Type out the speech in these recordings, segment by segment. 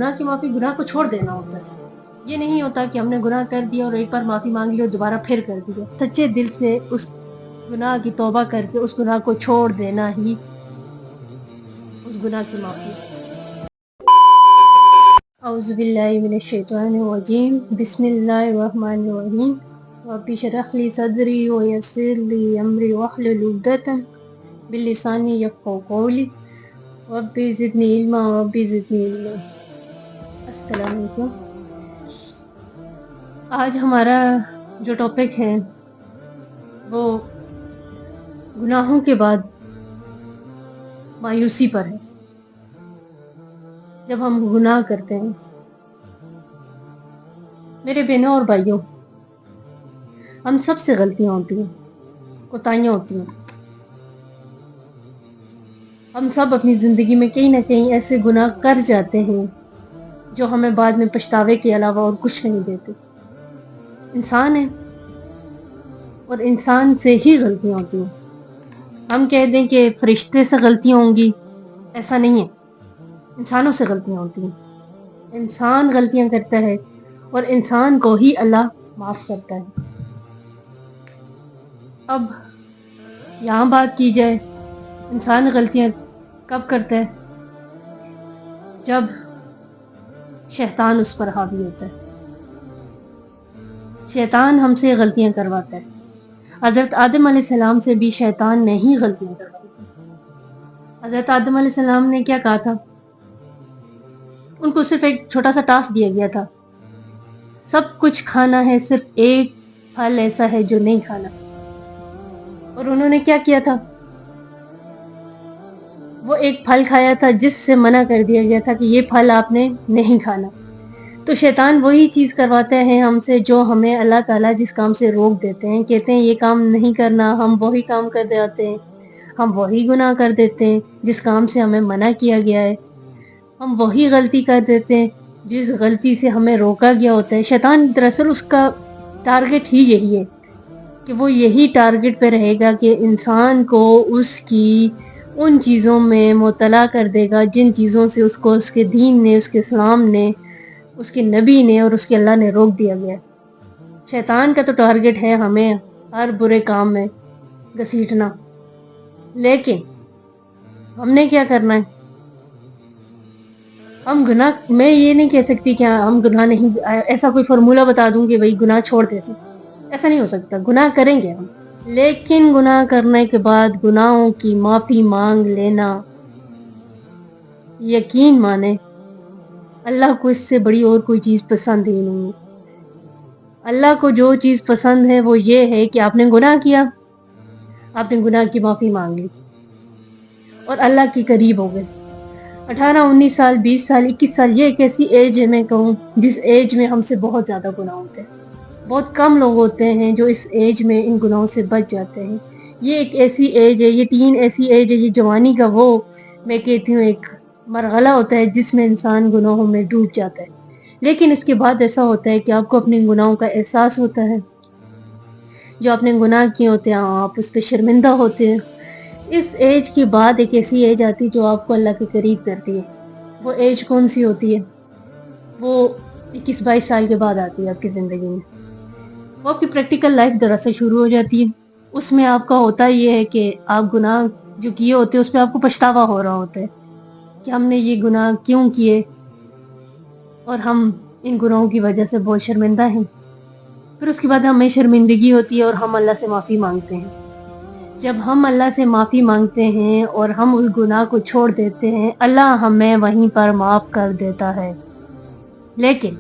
گناہ کی معافی گناہ کو چھوڑ دینا ہوتا ہے. یہ نہیں ہوتا کہ ہم نے گناہ کر دیا اور ایک بار معافی مانگ لی اور دوبارہ پھر کر دیا. سچے دل سے اس گناہ کی توبہ کر کے اس گناہ کو چھوڑ دینا ہی اس گناہ کی معافی. اعوذ باللہ من الشیطان الرجیم. بسم اللہ الرحمن الرحیم. رب اشرح لی صدری ویسر لی امری واحلل عقدۃ من لسانی یفقہوا قولی. رب زدنی علما رب زدنی علما. السلام علیکم. آج ہمارا جو ٹاپک ہے وہ گناہوں کے بعد مایوسی پر ہے. جب ہم گناہ کرتے ہیں میرے بہنوں اور بھائیوں، ہم سب سے غلطیاں ہوتی ہیں، کوتاہیاں ہوتی ہیں. ہم سب اپنی زندگی میں کہیں نہ کہیں ایسے گناہ کر جاتے ہیں جو ہمیں بعد میں پچھتاوے کے علاوہ اور کچھ نہیں دیتے. انسان ہے اور انسان سے ہی غلطیاں ہوتی ہیں. ہم کہہ دیں کہ فرشتے سے غلطیاں ہوں گی، ایسا نہیں ہے. انسانوں سے غلطیاں ہوتی ہیں. انسان غلطیاں کرتا ہے اور انسان کو ہی اللہ معاف کرتا ہے. اب یہاں بات کی جائے انسان غلطیاں کب کرتا ہے؟ جب شیطان اس پر حاوی ہوتا ہے. شیطان ہم سے غلطیاں کرواتا ہے. حضرت آدم علیہ السلام سے بھی شیطان نے ہی غلطیاں کروائی تھی. حضرت آدم علیہ السلام نے کیا کہا تھا؟ ان کو صرف ایک چھوٹا سا ٹاسک دیا گیا تھا، سب کچھ کھانا ہے، صرف ایک پھل ایسا ہے جو نہیں کھانا. اور انہوں نے کیا کیا تھا؟ وہ ایک پھل کھایا تھا جس سے منع کر دیا گیا تھا کہ یہ پھل آپ نے نہیں کھانا. تو شیطان وہی چیز کرواتے ہیں ہم سے جو ہمیں اللہ تعالیٰ جس کام سے روک دیتے ہیں. کہتے ہیں یہ کام نہیں کرنا، ہم وہی کام کر جاتے ہیں. ہم وہی گناہ کر دیتے ہیں جس کام سے ہمیں منع کیا گیا ہے. ہم وہی غلطی کر دیتے ہیں جس غلطی سے ہمیں روکا گیا ہوتا ہے. شیطان دراصل اس کا ٹارگٹ ہی یہی ہے کہ وہ یہی ٹارگٹ پہ رہے گا کہ انسان کو اس کی ان چیزوں میں مبتلا کر دے گا جن چیزوں سے اس کو اس کے دین نے، اس کے اسلام نے، اس کے نبی نے اور اس کے اللہ نے روک دیا گیا. شیطان کا تو ٹارگٹ ہے ہمیں ہر برے کام میں گھسیٹنا. لیکن ہم نے کیا کرنا ہے؟ ہم گناہ، میں یہ نہیں کہہ سکتی کہ ہم گناہ نہیں، ایسا کوئی فارمولہ بتا دوں کہ بھائی گناہ چھوڑ دے سکتے، ایسا نہیں ہو سکتا. گناہ کریں گے ہم، لیکن گناہ کرنے کے بعد گناہوں کی معافی مانگ لینا. یقین مانے اللہ کو اس سے بڑی اور کوئی چیز پسند ہی نہیں ہے. اللہ کو جو چیز پسند ہے وہ یہ ہے کہ آپ نے گناہ کیا، آپ نے گناہ کی معافی مانگ لی اور اللہ کے قریب ہو گئے. 18 19 سال 20 سال 21 سال یہ ایک ایسی ایج ہے، میں کہوں جس ایج میں ہم سے بہت زیادہ گناہ ہوتے ہیں. بہت کم لوگ ہوتے ہیں جو اس ایج میں ان گناہوں سے بچ جاتے ہیں. یہ ایک ایسی ایج ہے، یہ ٹین ایسی ایج ہے، یہ جوانی کا وہ میں کہتی ہوں ایک مرحلہ ہوتا ہے جس میں انسان گناہوں میں ڈوب جاتا ہے. لیکن اس کے بعد ایسا ہوتا ہے کہ آپ کو اپنے گناہوں کا احساس ہوتا ہے. جو آپ نے گناہ کیے ہوتے ہیں آپ اس پہ شرمندہ ہوتے ہیں. اس ایج کے بعد ایک ایسی ایج آتی ہے جو آپ کو اللہ کے قریب کرتی ہے. وہ ایج کون سی ہوتی ہے؟ وہ 21 22 سال کے بعد آتی ہے آپ کی زندگی میں. وہ آپ کی پریکٹیکل لائف دراصل شروع ہو جاتی ہے. اس میں آپ کا ہوتا یہ ہے کہ آپ گناہ جو کیے ہوتے ہیں اس پہ آپ کو پچھتاوا ہو رہا ہوتا ہے کہ ہم نے یہ گناہ کیوں کیے اور ہم ان گناہوں کی وجہ سے بہت شرمندہ ہیں. پھر اس کے بعد ہمیں شرمندگی ہوتی ہے اور ہم اللہ سے معافی مانگتے ہیں. جب ہم اللہ سے معافی مانگتے ہیں اور ہم اس گناہ کو چھوڑ دیتے ہیں، اللہ ہمیں وہیں پر معاف کر دیتا ہے. لیکن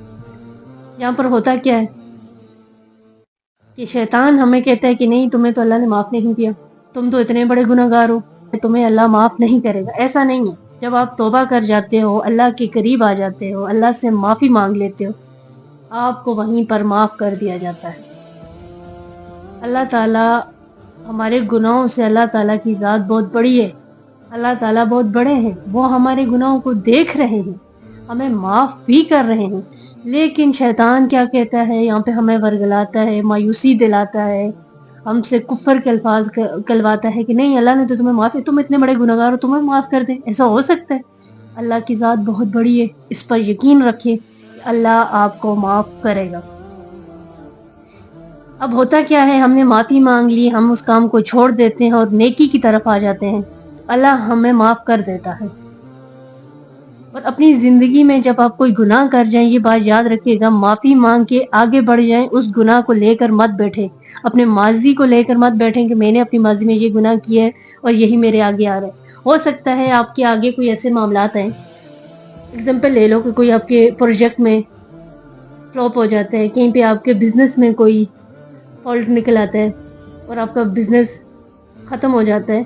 یہاں پر ہوتا کیا ہے کہ شیطان ہمیں کہتا ہے کہ نہیں، تمہیں تو اللہ نے معاف نہیں کیا، تم تو اتنے بڑے گناہگار ہو، تمہیں اللہ معاف نہیں کرے گا. ایسا نہیں ہے. جب آپ توبہ کر جاتے ہو، اللہ کے قریب آ جاتے ہو، اللہ سے معافی مانگ لیتے ہو، آپ کو وہیں پر معاف کر دیا جاتا ہے. اللہ تعالیٰ ہمارے گناہوں سے، اللہ تعالیٰ کی ذات بہت بڑی ہے، اللہ تعالیٰ بہت بڑے ہیں، وہ ہمارے گناہوں کو دیکھ رہے ہیں، ہمیں معاف بھی کر رہے ہیں. لیکن شیطان کیا کہتا ہے؟ یہاں پہ ہمیں ورگلاتا ہے، مایوسی دلاتا ہے، ہم سے کفر کے الفاظ کلواتا ہے کہ نہیں، اللہ نے تو تمہیں معاف ہے، تم اتنے بڑے گناہگار ہو، تمہیں معاف کر دے. ایسا ہو سکتا ہے؟ اللہ کی ذات بہت بڑی ہے، اس پر یقین رکھیں کہ اللہ آپ کو معاف کرے گا۔ اب ہوتا کیا ہے، ہم نے معافی مانگ لی، ہم اس کام کو چھوڑ دیتے ہیں اور نیکی کی طرف آ جاتے ہیں، اللہ ہمیں معاف کر دیتا ہے۔ اور اپنی زندگی میں جب آپ کوئی گناہ کر جائیں، یہ بات یاد رکھیے گا، معافی مانگ کے آگے بڑھ جائیں، اس گناہ کو لے کر مت بیٹھیں، اپنے ماضی کو لے کر مت بیٹھیں کہ میں نے اپنی ماضی میں یہ گناہ کیا ہے اور یہی میرے آگے آ رہا ہے۔ ہو سکتا ہے آپ کے آگے کوئی ایسے معاملات ہیں، اگزامپل لے لو کہ کوئی آپ کے پروجیکٹ میں فلوپ ہو جاتا ہے، کہیں پہ آپ کے بزنس میں کوئی فالٹ نکل آتا ہے اور آپ کا بزنس ختم ہو جاتا ہے،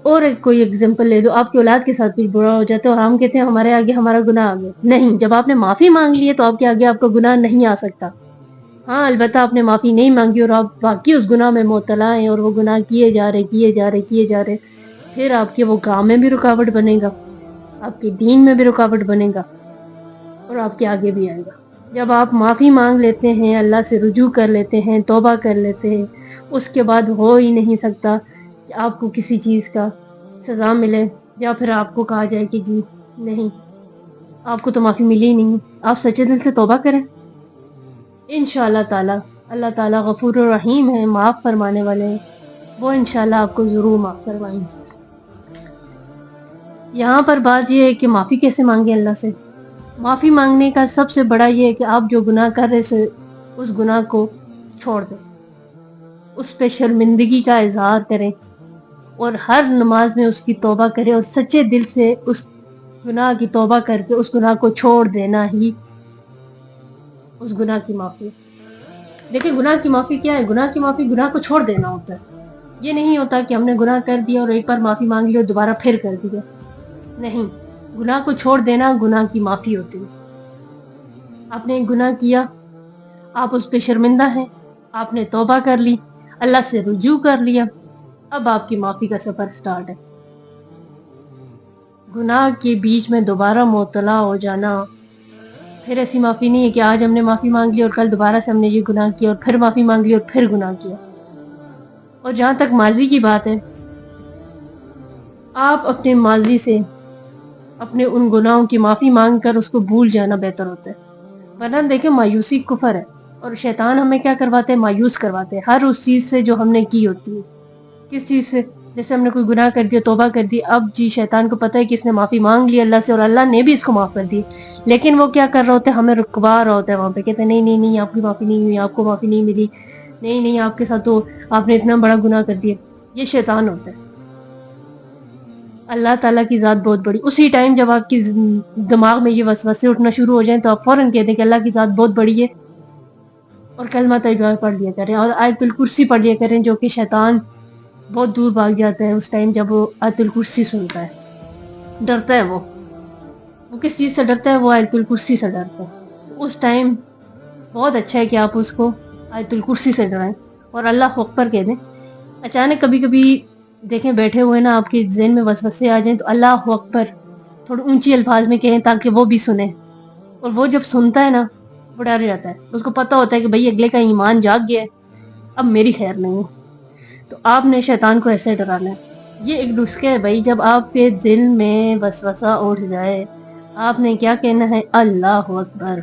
اور کوئی اگزامپل لے دو، آپ کی اولاد کے ساتھ کچھ برا ہو جاتا ہے اور ہم کہتے ہیں ہمارے آگے ہمارا گناہ آ گیا۔ نہیں، جب آپ نے معافی مانگ لی ہے تو آپ کے آگے آپ کا گناہ نہیں آ سکتا۔ ہاں البتہ آپ نے معافی نہیں مانگی اور آپ باقی اس گناہ میں مبتلا ہیں اور وہ گناہ کیے جا رہے، پھر آپ کے وہ کام میں بھی رکاوٹ بنے گا، آپ کے دین میں بھی رکاوٹ بنے گا اور آپ کے آگے بھی آئے گا۔ جب آپ معافی مانگ لیتے ہیں، اللہ سے رجوع کر لیتے ہیں، توبہ کر لیتے ہیں، اس کے بعد ہو ہی نہیں سکتا کہ آپ کو کسی چیز کا سزا ملے یا پھر آپ کو کہا جائے کہ جی نہیں، آپ کو تو معافی ملی ہی نہیں ہے۔ آپ سچے دل سے توبہ کریں، انشاءاللہ تعالی اللہ تعالیٰ غفور الرحیم ہے، معاف فرمانے والے ہیں، وہ انشاءاللہ آپ کو ضرور معاف کروائیں گے۔ یہاں پر بات یہ ہے کہ معافی کیسے مانگیں اللہ سے۔ معافی مانگنے کا سب سے بڑا یہ ہے کہ آپ جو گناہ کر رہے اس گناہ کو چھوڑ دیں، اس پہ شرمندگی کا اظہار کریں اور ہر نماز میں اس کی توبہ کریں اور سچے دل سے اس گناہ کی توبہ کر کے اس گناہ کو چھوڑ دینا ہی اس گناہ کی معافی۔ دیکھیں گناہ کی معافی کیا ہے؟ گناہ کی معافی گناہ کو چھوڑ دینا ہوتا ہے۔ یہ نہیں ہوتا کہ ہم نے گناہ کر دیا اور ایک بار معافی مانگ لی اور دوبارہ پھر کر دیا، نہیں، گناہ کو چھوڑ دینا گناہ کی معافی ہوتی ہے۔ آپ نے ایک گناہ کیا، آپ اس پہ شرمندہ ہیں، آپ نے توبہ کر لی، اللہ سے رجوع کر لیا، اب آپ کی معافی کا سفر سٹارٹ ہے۔ گناہ کے بیچ میں دوبارہ مبتلا ہو جانا، پھر ایسی معافی نہیں ہے کہ آج ہم نے معافی مانگ لی اور کل دوبارہ سے ہم نے یہ گناہ کیا اور پھر معافی مانگ لی اور پھر گناہ کیا۔ اور جہاں تک ماضی کی بات ہے، آپ اپنے ماضی سے اپنے ان گناہوں کی معافی مانگ کر اس کو بھول جانا بہتر ہوتا ہے۔ ورنہ دیکھیں مایوسی کفر ہے اور شیطان ہمیں کیا کرواتے ہیں؟ مایوس کرواتے ہیں ہر اس چیز سے جو ہم نے کی ہوتی ہے۔ کس چیز سے؟ جیسے ہم نے کوئی گناہ کر دیا، توبہ کر دی، اب جی شیطان کو پتہ ہے کہ اس نے معافی مانگ لی اللہ سے اور اللہ نے بھی اس کو معاف کر دی، لیکن وہ کیا کر رہا ہوتا ہے؟ ہمیں رکوا رہا ہوتا ہے وہاں پہ، کہتے ہیں نہیں نہیں نہیں، آپ کی معافی نہیں ہوئی، آپ کو معافی نہیں ملی، نہیں نہیں، آپ کے ساتھ تو آپ نے اتنا بڑا گناہ کر دیا۔ یہ شیطان ہوتا ہے۔ اللہ تعالیٰ کی ذات بہت بڑی۔ اسی ٹائم جب آپ کی دماغ میں یہ وسوسے اٹھنا شروع ہو جائیں تو آپ فوراً کہہ دیں کہ اللہ کی ذات بہت بڑی ہے اور کلمہ طیبہ پڑھ لیا کریں اور آیت الکرسی پڑھ لیا کریں، جو کہ شیطان بہت دور بھاگ جاتا ہے اس ٹائم جب وہ آیت الکرسی سنتا ہے، ڈرتا ہے۔ وہ کس چیز سے ڈرتا ہے؟ وہ آیت الکرسی سے ڈرتا ہے۔ تو اس ٹائم بہت اچھا ہے کہ آپ اس کو آیت الکرسی سے ڈرائیں اور اللہ اکبر کہہ دیں۔ اچانک کبھی کبھی دیکھیں بیٹھے ہوئے نا آپ کے ذہن میں وسوسے آ جائیں تو اللہ اکبر تھوڑے اونچی الفاظ میں کہیں تاکہ وہ بھی سنیں، اور وہ جب سنتا ہے نا وہ ڈر جاتا ہے، اس کو پتہ ہوتا ہے کہ بھئی اگلے کا ایمان جاگ گیا ہے، اب میری خیر نہیں ہے۔ تو آپ نے شیطان کو ایسے ڈرانا ہے۔ یہ ایک نسخہ ہے بھائی، جب آپ کے دل میں وسوسہ اٹھ جائے آپ نے کیا کہنا ہے؟ اللہ اکبر۔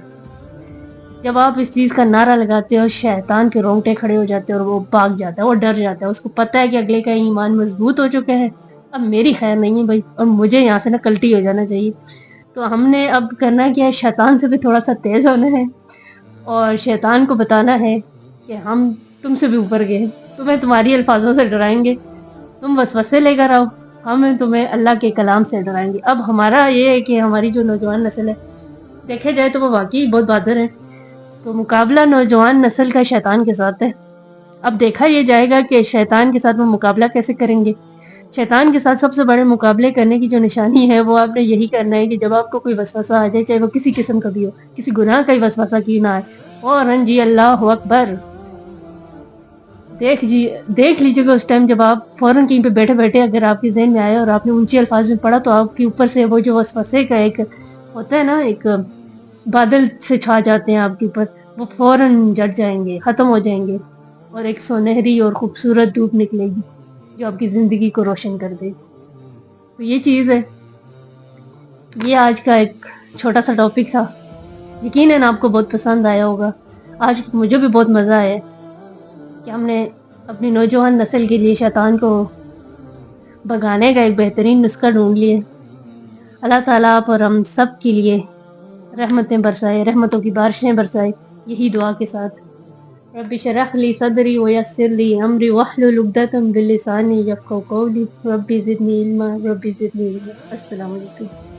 جب آپ اس چیز کا نعرہ لگاتے ہو شیطان کے رونگٹے کھڑے ہو جاتے ہیں اور وہ بھاگ جاتا ہے، وہ ڈر جاتا ہے، اس کو پتہ ہے کہ اگلے کا ایمان مضبوط ہو چکا ہے، اب میری خیر نہیں ہے بھائی، اور مجھے یہاں سے نا کلٹی ہو جانا چاہیے۔ تو ہم نے اب کرنا کیا ہے؟ شیطان سے بھی تھوڑا سا تیز ہونا ہے اور شیطان کو بتانا ہے کہ ہم تم سے بھی اوپر گئے، تمہیں تمہاری الفاظوں سے ڈرائیں گے، تم وسوسے لے کر آؤ، ہم تمہیں اللہ کے کلام سے ڈرائیں گے۔ اب ہمارا یہ ہے کہ ہماری جو نوجوان نسل ہے، دیکھے جائے تو وہ واقعی بہت بہادر ہے، تو مقابلہ نوجوان نسل کا شیطان کے ساتھ ہے۔ اب دیکھا یہ جائے گا کہ شیطان کے ساتھ وہ مقابلہ کیسے کریں گے۔ شیطان کے ساتھ سب سے بڑے مقابلے کرنے کی جو نشانی ہے وہ آپ نے یہی کرنا ہے کہ جب آپ کو کوئی وسوسہ آ جائے، چاہے وہ کسی قسم کا بھی ہو، کسی گناہ کا ہی وسوسہ کیوں نہ آئے، فوراً جی اللہ اکبر دیکھ لیجیے گا۔ اس ٹائم جب آپ فوراً کہیں پہ بیٹھے بیٹھے اگر آپ کے ذہن میں آیا اور آپ نے اونچے الفاظ میں پڑھا تو آپ کے اوپر سے وہ جو وسوسے کا ایک ہوتا ہے نا، ایک بادل سے چھا جاتے ہیں آپ کے اوپر، وہ فوراً جٹ جائیں گے، ختم ہو جائیں گے، اور ایک سنہری اور خوبصورت دھوپ نکلے گی جو آپ کی زندگی کو روشن کر دے۔ تو یہ چیز ہے۔ یہ آج کا ایک چھوٹا سا ٹاپک تھا، یقیناً آپ کو بہت پسند آیا ہوگا. آج مجھے بھی بہت مزہ آیا کہ ہم نے اپنی نوجوان نسل کے لیے شیطان کو بھگانے کا ایک بہترین نسخہ ڈھونڈ لیے. اللہ تعالیٰ آپ اور ہم سب کے لیے رحمتیں برسائے، رحمتوں کی بارشیں برسائے، یہی دعا کے ساتھ. رب اشرح لی صدری ویسر لی امری واحلل عقدۃ من لسانی یفقهوا قولی رب زدنی علما رب زدنی علما. السلام علیکم.